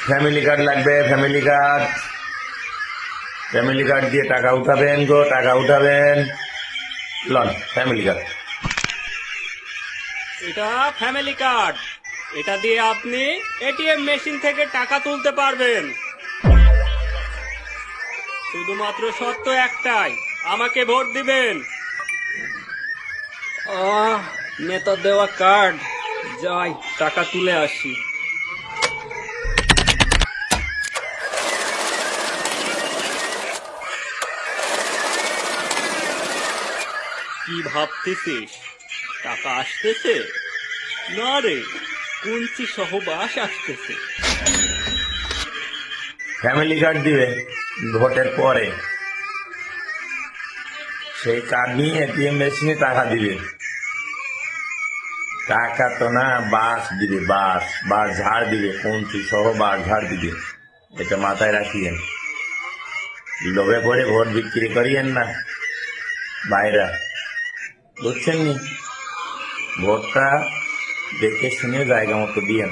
Family card লাগবে, family card. Family card দিয়ে টাকা উঠাবেন গো, টাকা উঠাবেন। লন ফ্যামিলি কার্ড। এটা ফ্যামিলি কার্ড। এটা দিয়ে আপনি এটিএম মেশিন থেকে টাকা তুলতে পারবেন। শুধুমাত্র শর্ত একটাই, আমাকে ভোট দিবেন। নেতা দেওয়া কার্ড, যাই টাকা তুলে আসি। কি ভাবতেছিস, টাকা আসতেছে? না রে, কুঞ্চি সহ বাস আসতেছে। ফ্যামিলি কার্ড দিবে ভোটের পরে, সেই কার্ড নিয়ে এটিএম মেশিনে টাকা দিবে। টাকা তো না, বাস দিবে, বাস বাস ঝাড় দিবে, কঞ্চি সহ বাস ঝাড় দিবে। এটা মাথায় রাখিয়েন, লোভে পড়ে ভোট বিক্রি করিয়েন না বাইরা, বুঝছেন নি? ভোটটা দেখে শুনে জায়গা মতো দিয়েন।